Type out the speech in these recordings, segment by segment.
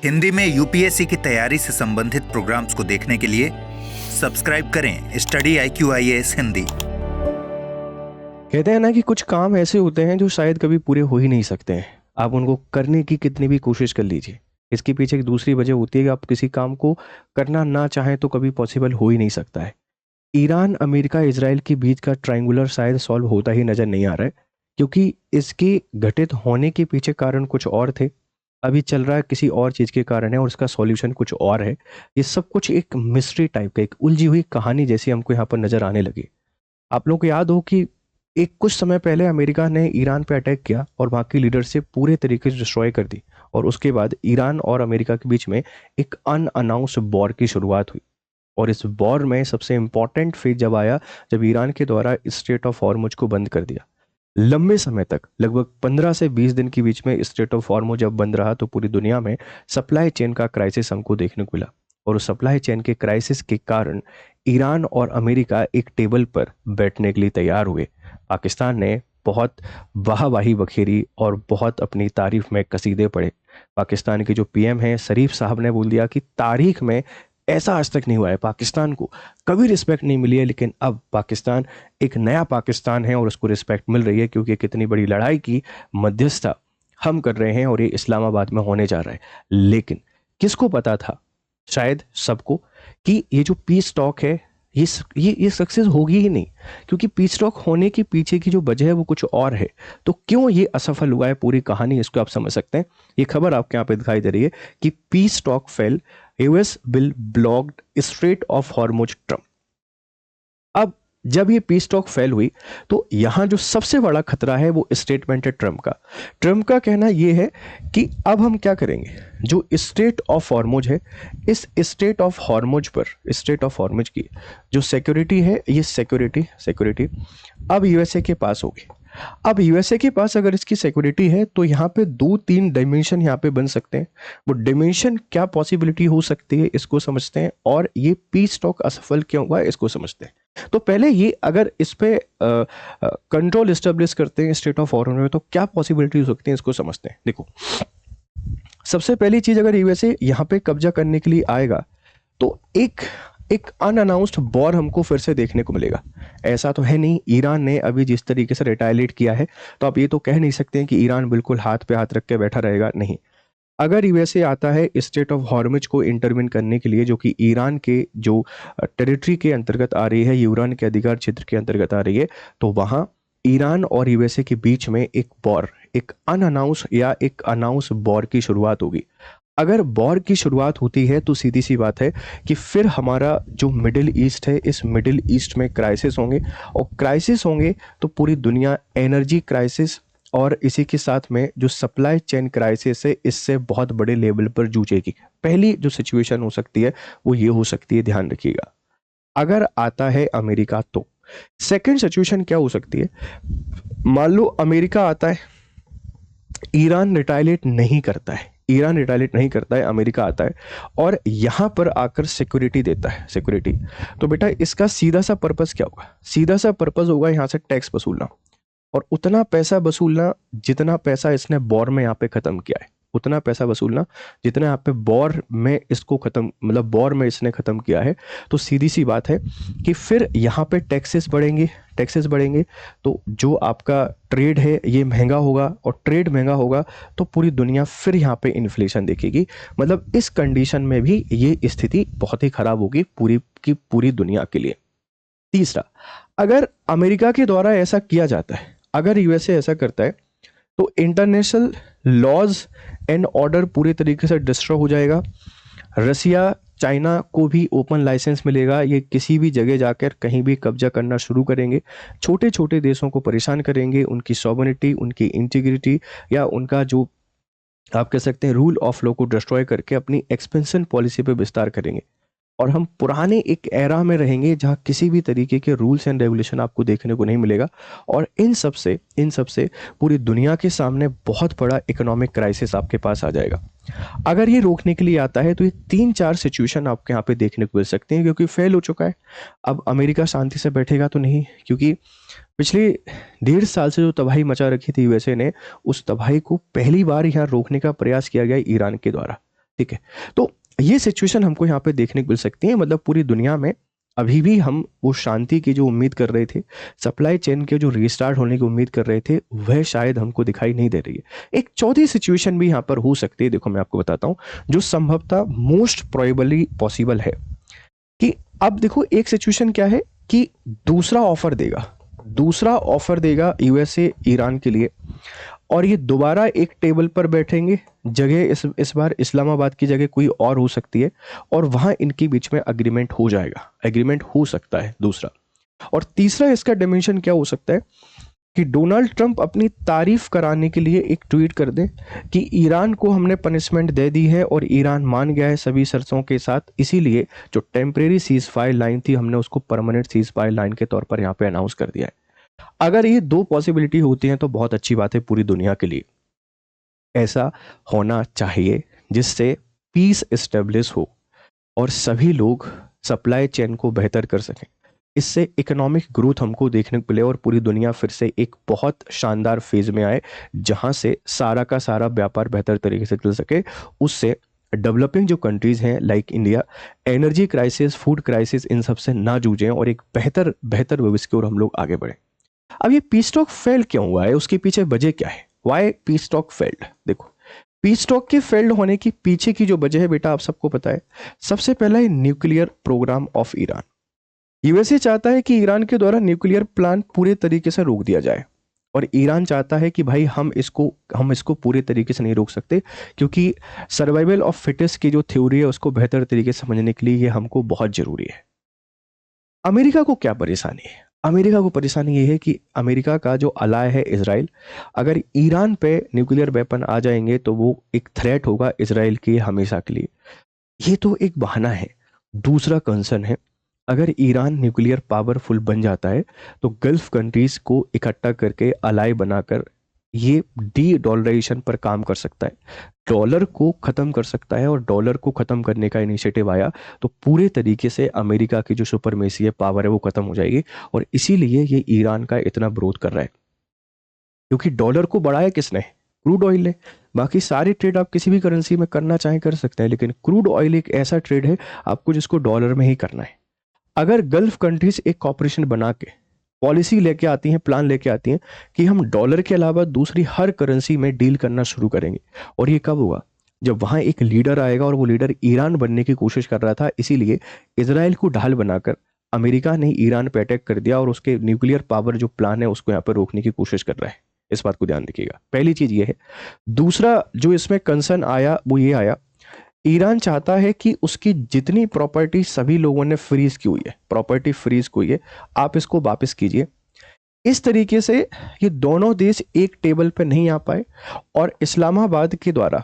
हिंदी में यूपीएससी की तैयारी से संबंधित प्रोग्राम्स को देखने के लिए सब्सक्राइब करें स्टडी IQIAS हिंदी। कहते हैं ना कि कुछ काम ऐसे होते हैं जो शायद कभी पूरे हो ही नहीं सकते हैं। आप उनको करने की कितनी भी कोशिश कर लीजिए, इसके पीछे एक दूसरी वजह होती है कि आप किसी काम को करना ना चाहें तो कभी पॉसिबल हो ही नहीं सकता है। ईरान, अमेरिका, इजराइल के बीच का ट्रायंगुलर शायद सॉल्व होता ही नजर नहीं आ रहा है, क्योंकि इसके घटित होने के पीछे कारण कुछ और थे। अभी चल रहा है किसी और चीज़ के कारण है और उसका सॉल्यूशन कुछ और है। ये सब कुछ एक मिस्ट्री टाइप का, एक उलझी हुई कहानी जैसी हमको यहाँ पर नजर आने लगी। आप लोगों को याद हो कि एक कुछ समय पहले अमेरिका ने ईरान पे अटैक किया और वहाँ की लीडरशिप पूरे तरीके से डिस्ट्रॉय कर दी, और उसके बाद ईरान और अमेरिका के बीच में एक अनअनाउंस्ड वॉर की शुरुआत हुई। और इस वॉर में सबसे इंपॉर्टेंट फेज जब आया, जब ईरान के द्वारा स्ट्रेट ऑफ हॉर्मुज को बंद कर दिया। लंबे समय तक, लगभग 15 से 20 दिन के बीच में स्ट्रेट ऑफ हॉर्मुज जब बंद रहा तो पूरी दुनिया में सप्लाई चेन का क्राइसिस हमको देखने को मिला। और उस सप्लाई चेन के क्राइसिस के कारण ईरान और अमेरिका एक टेबल पर बैठने के लिए तैयार हुए। पाकिस्तान ने बहुत वाहवाही बखेरी और बहुत अपनी तारीफ में कसीदे पढ़े। पाकिस्तान के जो पीएम हैं शरीफ साहब ने बोल दिया कि तारीख में ऐसा आज तक नहीं हुआ है, पाकिस्तान को कभी रिस्पेक्ट नहीं मिली है, लेकिन अब पाकिस्तान एक नया पाकिस्तान है और उसको रिस्पेक्ट मिल रही है, क्योंकि कितनी बड़ी लड़ाई की मध्यस्थता हम कर रहे हैं और ये इस्लामाबाद में होने जा रहा है। लेकिन किसको पता था, शायद सबको, कि ये जो पीस टॉक है ये सक्सेस होगी ही नहीं, क्योंकि पीस टॉक होने के पीछे की जो वजह है वो कुछ और है। तो क्यों ये असफल हुआ है पूरी कहानी, इसको आप समझ सकते हैं। ये खबर आपके यहाँ पे दिखाई दे रही है कि piece talk fail, US will blocked straight of Hormuz Trump. अब जब ये पीस टॉक फेल हुई तो यहां जो सबसे बड़ा खतरा है वो स्टेटमेंट है ट्रम्प का। ट्रम्प का कहना ये है कि अब हम क्या करेंगे, जो स्टेट ऑफ हॉर्मुज है, इस स्टेट ऑफ हॉर्मुज पर, स्टेट ऑफ हॉर्मुज की जो सिक्योरिटी है, ये सिक्योरिटी अब यूएसए के पास होगी। अब यूएसए के पास अगर इसकी सिक्योरिटी है तो यहाँ पे 2-3 डायमेंशन यहाँ पे बन सकते हैं। वो डायमेंशन क्या पॉसिबिलिटी हो सकती है इसको समझते हैं, और ये पीस टॉक असफल क्यों हुआ इसको समझते हैं। तो पहले ये अगर इस पे कंट्रोल एस्टेब्लिश करते हैं स्टेट ऑफ हॉर्मुज में तो क्या पॉसिबिलिटी हो सकती है इसको समझते हैं। देखो, सबसे पहली चीज, अगर यूएसए यहाँ पे कब्जा करने के लिए आएगा तो एक अनअनाउंस्ड वॉर हमको फिर से देखने को मिलेगा। ऐसा तो है नहीं, ईरान ने अभी जिस तरीके से रिटालिएट किया है तो आप ये तो कह नहीं सकते हैं कि ईरान बिल्कुल हाथ पे हाथ रख के बैठा रहेगा, नहीं। अगर यूएसए आता है स्टेट ऑफ हॉर्मुज को इंटरविन करने के लिए, जो कि ईरान के जो टेरिटरी के अंतर्गत आ रही है, ईरान के अधिकार क्षेत्र के अंतर्गत आ रही है, तो वहाँ ईरान और यूएसए के बीच में एक वॉर, एक अनअनाउंस या एक अनाउंस वॉर की शुरुआत होगी। अगर वॉर की शुरुआत होती है तो सीधी सी बात है कि फिर हमारा जो मिडिल ईस्ट है, इस मिडिल ईस्ट में क्राइसिस होंगे, और क्राइसिस होंगे तो पूरी दुनिया एनर्जी क्राइसिस और इसी के साथ में जो सप्लाई चेन क्राइसिस है, इससे बहुत बड़े लेवल पर जूझेगी। पहली जो सिचुएशन हो सकती है वो ये हो सकती है, ध्यान रखिएगा। अगर आता है अमेरिका तो सेकंड सिचुएशन क्या हो सकती है, मान लो अमेरिका आता है, ईरान रिटालिएट नहीं करता है, अमेरिका आता है और यहां पर आकर सिक्योरिटी देता है, सिक्योरिटी। तो बेटा इसका सीधा सा पर्पस क्या होगा, सीधा सा पर्पस होगा यहां से टैक्स वसूलना, और उतना पैसा वसूलना जितना पैसा इसने वॉर में यहाँ पे खत्म किया है, उतना पैसा वसूलना जितना यहाँ पे वॉर में इसको खत्म, मतलब वॉर में इसने खत्म किया है। तो सीधी सी बात है कि फिर यहाँ पे टैक्सेस बढ़ेंगे तो जो आपका ट्रेड है ये महंगा होगा, और ट्रेड महंगा होगा तो पूरी दुनिया फिर यहाँ पे इन्फ्लेशन देखेगी। मतलब इस कंडीशन में भी ये स्थिति बहुत ही खराब होगी पूरी की पूरी दुनिया के लिए। तीसरा, अगर अमेरिका के द्वारा ऐसा किया जाता है, अगर यूएसए ऐसा करता है तो इंटरनेशनल लॉज एंड ऑर्डर पूरी तरीके से डिस्ट्रॉय हो जाएगा। रसिया, चाइना को भी ओपन लाइसेंस मिलेगा, ये किसी भी जगह जाकर कहीं भी कब्जा करना शुरू करेंगे, छोटे छोटे देशों को परेशान करेंगे, उनकी सॉवरेनिटी, उनकी इंटीग्रिटी या उनका जो आप कह सकते हैं रूल ऑफ लॉ को डिस्ट्रॉय करके अपनी एक्सपेंशन पॉलिसी पे विस्तार करेंगे। और हम पुराने एक एरा में रहेंगे जहां किसी भी तरीके के रूल्स एंड रेगुलेशन आपको देखने को नहीं मिलेगा, और इन सब से पूरी दुनिया के सामने बहुत बड़ा इकोनॉमिक क्राइसिस आपके पास आ जाएगा। अगर ये रोकने के लिए आता है तो ये 3-4 सिचुएशन आपके यहाँ पे देखने को मिल सकते हैं, क्योंकि फेल हो चुका है। अब अमेरिका शांति से बैठेगा तो नहीं, क्योंकि पिछले 1.5 साल से जो तबाही मचा रखी थी यूएसए ने, उस तबाही को पहली बार यहाँ रोकने का प्रयास किया गया ईरान के द्वारा। ठीक है। तो ये सिचुएशन हमको यहाँ पे देखने को मिल सकती है, मतलब पूरी दुनिया में अभी भी हम वो शांति की जो उम्मीद कर रहे थे, सप्लाई चेन के जो रीस्टार्ट होने की उम्मीद कर रहे थे, वह शायद हमको दिखाई नहीं दे रही है। एक चौथी सिचुएशन भी यहाँ पर हो सकती है, देखो मैं आपको बताता हूँ, जो संभवतः मोस्ट प्रोबेबली पॉसिबल है कि अब देखो एक सिचुएशन क्या है कि दूसरा ऑफर देगा यूएसए ईरान के लिए, और ये दोबारा एक टेबल पर बैठेंगे। जगह इस बार इस्लामाबाद की जगह कोई और हो सकती है, और वहां इनके बीच में एग्रीमेंट हो सकता है दूसरा। और तीसरा इसका डिमेंशन क्या हो सकता है कि डोनाल्ड ट्रंप अपनी तारीफ कराने के लिए एक ट्वीट कर दें कि ईरान को हमने पनिशमेंट दे दी है और ईरान मान गया है सभी शर्तों के साथ, इसीलिए जो टेम्परेरी सीज फायर लाइन थी हमने उसको परमानेंट सीज फायर लाइन के तौर पर यहाँ पे अनाउंस कर दिया है। अगर ये दो पॉसिबिलिटी होती हैं तो बहुत अच्छी बात है पूरी दुनिया के लिए। ऐसा होना चाहिए जिससे पीस एस्टेब्लिश हो और सभी लोग सप्लाई चेन को बेहतर कर सकें। इससे इकोनॉमिक ग्रोथ हमको देखने को मिले और पूरी दुनिया फिर से एक बहुत शानदार फेज में आए, जहां से सारा का सारा व्यापार बेहतर तरीके से चल सके। उससे डेवलपिंग जो कंट्रीज हैं like India, energy crisis, food crisis, इन सब से ना जूझें और एक बेहतर भविष्य की ओर हम लोग आगे बढ़ें। अब ये पीस टॉक फेल क्यों हुआ है, उसके पीछे वजह क्या है, वाई पीस टॉक फेल्ड? देखो, पीस टॉक के फेल्ड होने की पीछे की जो वजह है बेटा आप सबको पता है। सबसे पहला है nuclear programme of Iran. USA चाहता है कि ईरान के द्वारा न्यूक्लियर प्लांट पूरे तरीके से रोक दिया जाए, और ईरान चाहता है कि भाई हम इसको पूरे तरीके से नहीं रोक सकते, क्योंकि सर्वाइवल ऑफ फिटेस्ट की जो थ्योरी है उसको बेहतर तरीके से समझने के लिए ये हमको बहुत जरूरी है। अमेरिका को क्या परेशानी है? अमेरिका को परेशानी ये है कि अमेरिका का जो अलाय है इजराइल, अगर ईरान पे न्यूक्लियर वेपन आ जाएंगे तो वो एक थ्रेट होगा इजराइल के हमेशा के लिए। ये तो एक बहाना है। दूसरा कंसर्न है, अगर ईरान न्यूक्लियर पावरफुल बन जाता है तो गल्फ कंट्रीज को इकट्ठा करके अलाय बनाकर ये डी डॉलराइजेशन पर काम कर सकता है, डॉलर को खत्म कर सकता है। और डॉलर को खत्म करने का इनिशिएटिव आया तो पूरे तरीके से अमेरिका की जो सुपरमेसी है, पावर है, वो खत्म हो जाएगी। और इसीलिए ये ईरान का इतना विरोध कर रहा है, क्योंकि डॉलर को बढ़ाया किसने? क्रूड ऑयल ने। बाकी सारे ट्रेड आप किसी भी करेंसी में करना चाहें कर सकते हैं, लेकिन क्रूड ऑयल एक ऐसा ट्रेड है आपको जिसको डॉलर में ही करना है। अगर गल्फ कंट्रीज एक कॉपरेशन बना के पॉलिसी लेके आती हैं, प्लान लेके आती हैं कि हम डॉलर के अलावा दूसरी हर करेंसी में डील करना शुरू करेंगे, और ये कब होगा? जब वहां एक लीडर आएगा, और वो लीडर ईरान बनने की कोशिश कर रहा था। इसीलिए इजराइल को ढाल बनाकर अमेरिका ने ईरान पे अटैक कर दिया, और उसके न्यूक्लियर पावर जो प्लान है उसको यहाँ पर रोकने की कोशिश कर रहा है। इस बात को ध्यान रखिएगा, पहली चीज ये है। दूसरा जो इसमें कंसर्न आया वो ये आया, ईरान चाहता है कि उसकी जितनी प्रॉपर्टी सभी लोगों ने फ्रीज की हुई है, प्रॉपर्टी फ्रीज की हुई है, आप इसको वापस कीजिए। इस तरीके से ये दोनों देश एक टेबल पर नहीं आ पाए, और इस्लामाबाद के द्वारा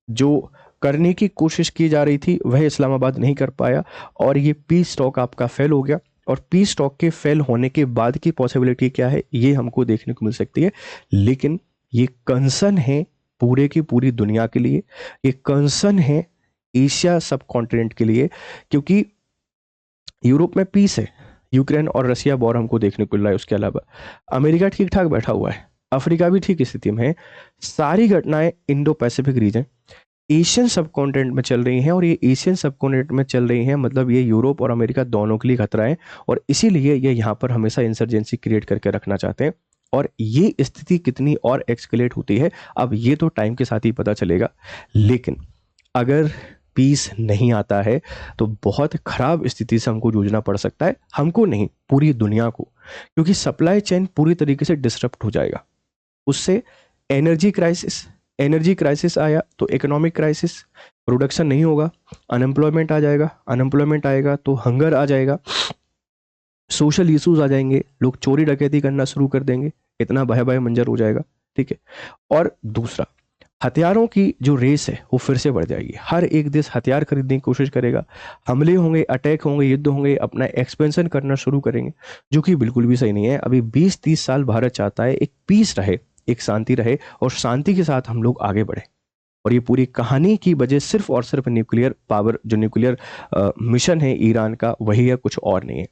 जो करने की कोशिश की जा रही थी वह इस्लामाबाद नहीं कर पाया, और ये पीस टॉक आपका फेल हो गया। और पीस टॉक के फेल होने के बाद की पॉसिबिलिटी क्या है ये हमको देखने को मिल सकती है, लेकिन ये कंसर्न है पूरे की पूरी दुनिया के लिए, ये कंसर्न है एशिया सब कॉन्टिनेंट के लिए, क्योंकि यूरोप में पीस है, यूक्रेन और रसिया वॉर हमको देखने को मिल रहा है। उसके अलावा अमेरिका ठीक ठाक बैठा हुआ है, अफ्रीका भी ठीक स्थिति में है। सारी घटनाएं इंडो पैसिफिक रीजन, एशियन सब कॉन्टिनेंट में चल रही हैं, और ये एशियन सब कॉन्टिनेंट में चल रही हैं, मतलब ये यूरोप और अमेरिका दोनों के लिए खतरा है, और इसीलिए ये यहाँ पर हमेशा इंसर्जेंसी क्रिएट करके रखना चाहते हैं। और ये स्थिति कितनी और एक्सकेलेट होती है अब ये तो टाइम के साथ ही पता चलेगा, लेकिन अगर पीस नहीं आता है तो बहुत खराब स्थिति से हमको जूझना पड़ सकता है, हमको नहीं पूरी दुनिया को, क्योंकि सप्लाई चेन पूरी तरीके से डिसरप्ट हो जाएगा। उससे एनर्जी क्राइसिस आया तो इकोनॉमिक क्राइसिस, प्रोडक्शन नहीं होगा, अनएम्प्लॉयमेंट आ जाएगा, अनएम्प्लॉयमेंट आएगा तो हंगर आ जाएगा, सोशल इश्यूज आ जाएंगे, लोग चोरी डकैती करना शुरू कर देंगे, इतना भयावह मंजर हो जाएगा। ठीक है। और दूसरा, हथियारों की जो रेस है वो फिर से बढ़ जाएगी, हर एक देश हथियार खरीदने की कोशिश करेगा, हमले होंगे, अटैक होंगे, युद्ध होंगे, अपना एक्सपेंशन करना शुरू करेंगे, जो कि बिल्कुल भी सही नहीं है। अभी 20-30 साल भारत चाहता है एक पीस रहे, एक शांति रहे, और शांति के साथ हम लोग आगे बढ़े। और ये पूरी कहानी की वजह सिर्फ और सिर्फ न्यूक्लियर पावर, जो न्यूक्लियर मिशन है ईरान का, वही है, कुछ और नहीं है।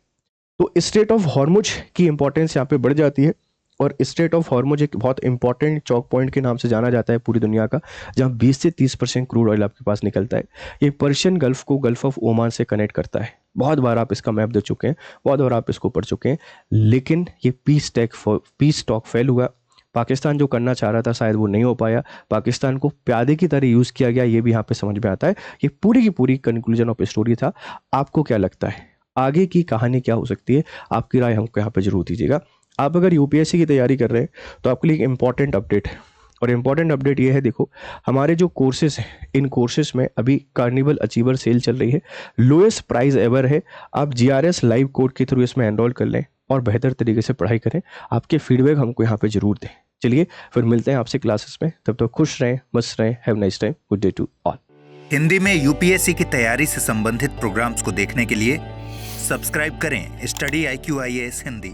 तो स्ट्रेट ऑफ हॉर्मुज की इंपॉर्टेंस यहाँ पे बढ़ जाती है, और स्ट्रेट ऑफ हॉर्मुज एक बहुत इंपॉर्टेंट चौक पॉइंट के नाम से जाना जाता है पूरी दुनिया का, जहाँ 20 से 30% क्रूड ऑयल आपके पास निकलता है। ये पर्शियन गल्फ को गल्फ ऑफ ओमान से कनेक्ट करता है। बहुत बार आप इसका मैप देख चुके हैं, बहुत बार आप इसको पढ़ चुके हैं, लेकिन ये पीस टॉक फेल हुआ। पाकिस्तान जो करना चाह रहा था शायद वो नहीं हो पाया, पाकिस्तान को प्यादे की तरह यूज़ किया गया, ये भी यहाँ पे समझ में आता है। ये पूरी की पूरी कंक्लूजन ऑफ स्टोरी था। आपको क्या लगता है आगे की कहानी क्या हो सकती है? आपकी राय हमको यहाँ पे जरूर दीजिएगा। आप अगर यूपीएससी की तैयारी कर रहे हैं तो आपके लिए एक इंपॉर्टेंट अपडेट है, और इम्पॉर्टेंट अपडेट ये है, देखो हमारे जो कोर्सेज हैं, इन कोर्सेज में अभी कार्निवल अचीवर सेल चल रही है, लोएस्ट प्राइस एवर है। आप GRS लाइव कोड के थ्रू इसमें एनरोल कर लें और बेहतर तरीके से पढ़ाई करें। आपके फीडबैक हमको यहाँ पे जरूर दें। चलिए फिर मिलते हैं आपसे क्लासेस में, तब तक खुश रहें, मस्त रहें। Have nice time, good day to all. Hindi में यूपीएससी की तैयारी से संबंधित प्रोग्राम्स को देखने के लिए सब्सक्राइब करें स्टडी IQ IAS हिंदी।